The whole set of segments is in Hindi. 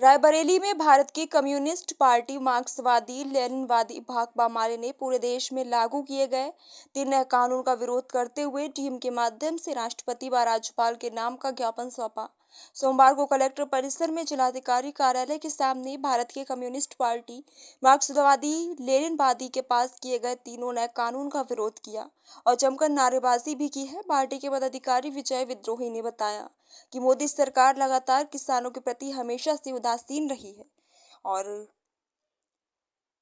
रायबरेली में भारत की कम्युनिस्ट पार्टी मार्क्सवादी लेनिनवादी भाकपा माले ने पूरे देश में लागू किए गए 3 नए कानून का विरोध करते हुए टीम के माध्यम से राष्ट्रपति व राज्यपाल के नाम का ज्ञापन सौंपा। सोमवार को कलेक्टर परिसर में जिलाधिकारी कार्यालय के सामने भारत की कम्युनिस्ट पार्टी मार्क्सवादी लेनिनवादी के पास किए गए तीनों नए कानून का विरोध किया और जमकर नारेबाजी भी की है। पार्टी के पदाधिकारी विजय विद्रोही ने बताया कि मोदी सरकार लगातार किसानों के प्रति हमेशा से उदासीन रही है और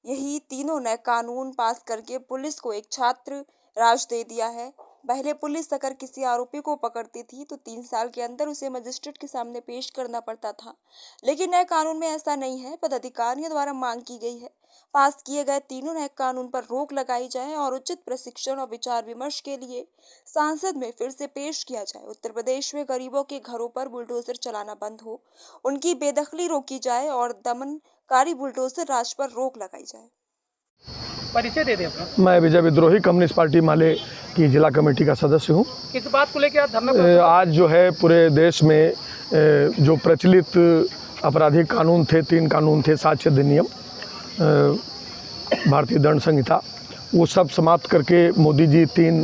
यही तीनों नए कानून पास करके पुलिस को एक छात्र राज दे दिया है। पहले पुलिस अगर किसी आरोपी को पकड़ती थी तो 3 साल के अंदर उसे मजिस्ट्रेट के सामने पेश करना पड़ता था, लेकिन नए कानून में ऐसा नहीं है। पदाधिकारियों द्वारा मांग की गई है पास किए गए तीनों नए कानून पर रोक लगाई जाए और उचित प्रशिक्षण और विचार विमर्श के लिए संसद में फिर से पेश किया जाए। उत्तर प्रदेश में गरीबों के घरों पर बुलडोजर चलाना बंद हो, उनकी बेदखली रोकी जाए और दमनकारी बुलडोजर राज पर रोक लगाई जाए। परिचय दे दें अपना। मैं विजय विद्रोही कम्युनिस्ट पार्टी माले की जिला कमेटी का सदस्य हूँ। किस बात को लेकर धरना? आज जो है पूरे देश में जो प्रचलित आपराधिक कानून थे, 3 कानून थे, साक्ष्य अधिनियम, भारतीय दंड संहिता, वो सब समाप्त करके मोदी जी 3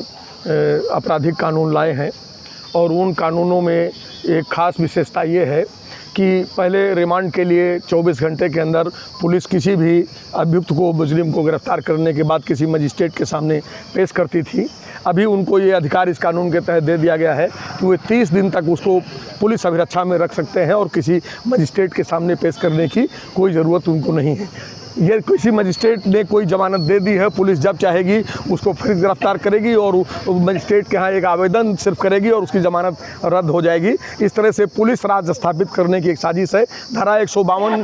आपराधिक कानून लाए हैं। और उन कानूनों में एक ख़ास विशेषता ये है कि पहले रिमांड के लिए 24 घंटे के अंदर पुलिस किसी भी अभियुक्त को, मुजरिम को गिरफ्तार करने के बाद किसी मजिस्ट्रेट के सामने पेश करती थी। अभी उनको ये अधिकार इस कानून के तहत दे दिया गया है कि वो 30 दिन तक उसको पुलिस अभिरक्षा में रख सकते हैं और किसी मजिस्ट्रेट के सामने पेश करने की कोई ज़रूरत उनको नहीं है। ये किसी मजिस्ट्रेट ने कोई जमानत दे दी है, पुलिस जब चाहेगी उसको फिर गिरफ्तार करेगी और मजिस्ट्रेट के यहाँ एक आवेदन सिर्फ करेगी और उसकी जमानत रद्द हो जाएगी। इस तरह से पुलिस राज स्थापित करने की एक साजिश है। धारा 152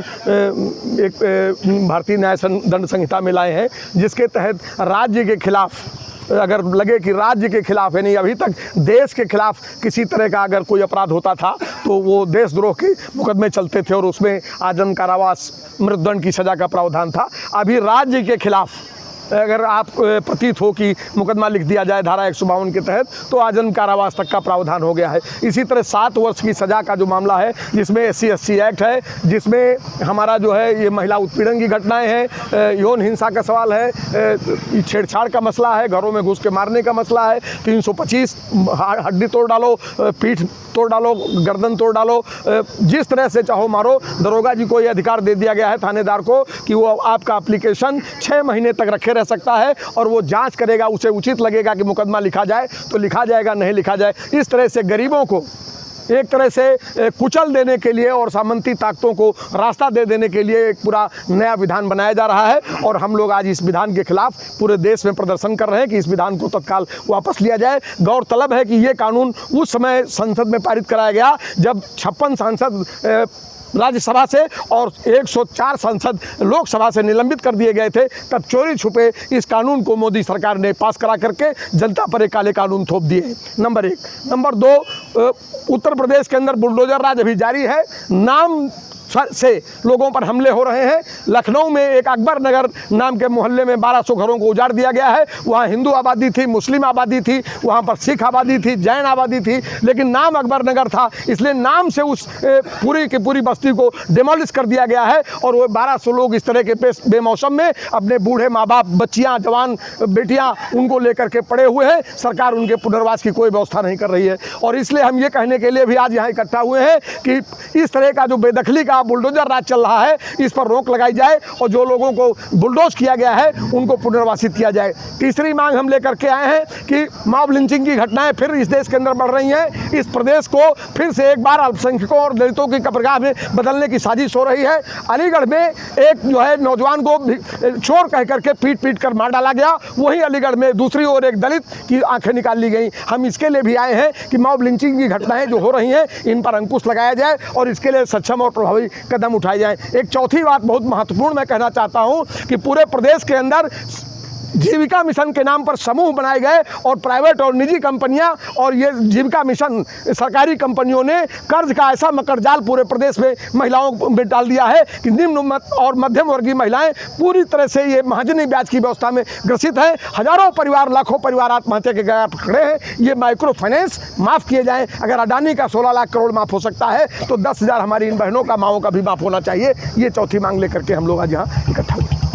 एक भारतीय न्याय दंड संहिता में लाए हैं, जिसके तहत राज्य के खिलाफ अगर लगे कि राज्य के खिलाफ, यानी अभी तक देश के खिलाफ किसी तरह का अगर कोई अपराध होता था तो वो देशद्रोह के मुकदमे चलते थे और उसमें आजीवन कारावास, मृत्युदंड की सज़ा का प्रावधान था। अभी राज्य के खिलाफ अगर आप प्रतीत हो कि मुकदमा लिख दिया जाए धारा 152 के तहत तो आजीवन कारावास तक का प्रावधान हो गया है। इसी तरह 7 वर्ष की सज़ा का जो मामला है, जिसमें SC/ST एक्ट है, जिसमें हमारा जो है ये महिला उत्पीड़न की घटनाएं हैं, यौन हिंसा का सवाल है, छेड़छाड़ का मसला है, घरों में घुस के मारने का मसला है, 325 हड्डी तोड़ डालो, पीठ तोड़ डालो, गर्दन तोड़ डालो, जिस तरह से चाहो मारो। दरोगा जी को ये अधिकार दे दिया गया है, थानेदार को, कि वो आपका एप्लीकेशन 6 महीने तक रखे रह सकता है और वो जांच करेगा। उसे उचित लगेगा कि मुकदमा लिखा जाए तो लिखा जाएगा, नहीं लिखा जाए। इस तरह से गरीबों को एक तरह से कुचल देने के लिए और सामंती ताकतों को रास्ता दे देने के लिए एक पूरा नया विधान बनाया जा रहा है और हम लोग आज इस विधान के खिलाफ पूरे देश में प्रदर्शन कर रहे हैं कि इस विधान को तत्काल वापस लिया जाए। गौरतलब है कि ये कानून उस समय संसद में पारित कराया गया जब 56 सांसद राज्यसभा से और 104 सांसद लोकसभा से निलंबित कर दिए गए थे। तब चोरी छुपे इस कानून को मोदी सरकार ने पास करा करके जनता पर एक काले कानून थोप दिए। नंबर 1। नंबर 2, उत्तर प्रदेश के अंदर बुलडोजर राज अभी जारी है। नाम से लोगों पर हमले हो रहे हैं। लखनऊ में एक अकबर नगर नाम के मोहल्ले में 1200 घरों को उजाड़ दिया गया है। वहाँ हिंदू आबादी थी, मुस्लिम आबादी थी, वहाँ पर सिख आबादी थी, जैन आबादी थी, लेकिन नाम अकबर नगर था, इसलिए नाम से उस पूरी की पूरी बस्ती को डिमोलिश कर दिया गया है। और वो 1200 लोग इस तरह के बेमौसम में अपने बूढ़े माँ बाप, बच्चियाँ, जवान बेटियाँ उनको लेकर के पड़े हुए हैं। सरकार उनके पुनर्वास की कोई व्यवस्था नहीं कर रही है। और इसलिए हम ये कहने के लिए भी आज यहाँ इकट्ठा हुए हैं कि इस तरह का जो बेदखली का बुलडोजर राज चल रहा है, इस पर रोक लगाई जाए और जो लोगों को बुलडोज किया गया है उनको पुनर्वासित किया जाए। तीसरी मांग हम लेकर के आए हैं कि मॉब लिंचिंग की घटनाएं फिर इस देश के अंदर बढ़ रही हैं। इस प्रदेश को फिर से एक बार अल्पसंख्यकों और दलितों की कब्रगाह में बदलने की साजिश हो रही है। अलीगढ़ में एक जो है नौजवान को चोर कह करके पीट कर मार डाला गया। वहीं अलीगढ़ में दूसरी ओर एक दलित की आंखें निकाल ली गई। हम इसके लिए भी आए हैं कि मॉब लिंचिंग की घटनाएं जो हो रही हैं इन पर अंकुश लगाया जाए और इसके लिए सक्षम और प्रभावी कदम उठाए जाएं। एक चौथी बात बहुत महत्वपूर्ण मैं कहना चाहता हूं कि पूरे प्रदेश के अंदर जीविका मिशन के नाम पर समूह बनाए गए और प्राइवेट और निजी कंपनियां और ये जीविका मिशन सरकारी कंपनियों ने कर्ज का ऐसा मकड़जाल पूरे प्रदेश में महिलाओं में डाल दिया है कि निम्न और मध्यम वर्गीय महिलाएं पूरी तरह से ये महाजनी ब्याज की व्यवस्था में ग्रसित है। हजारों परिवार, लाखों परिवार आत्महत्या के कगार पर खड़े हैं। ये माइक्रो फाइनेंस माफ़ किए जाएँ। अगर अडानी का 16 लाख करोड़ माफ़ हो सकता है तो 10,000 हमारी इन बहनों का, माओं का भी माफ़ होना चाहिए। ये चौथी मांग लेकर के हम लोग आज यहाँ इकट्ठा हुए।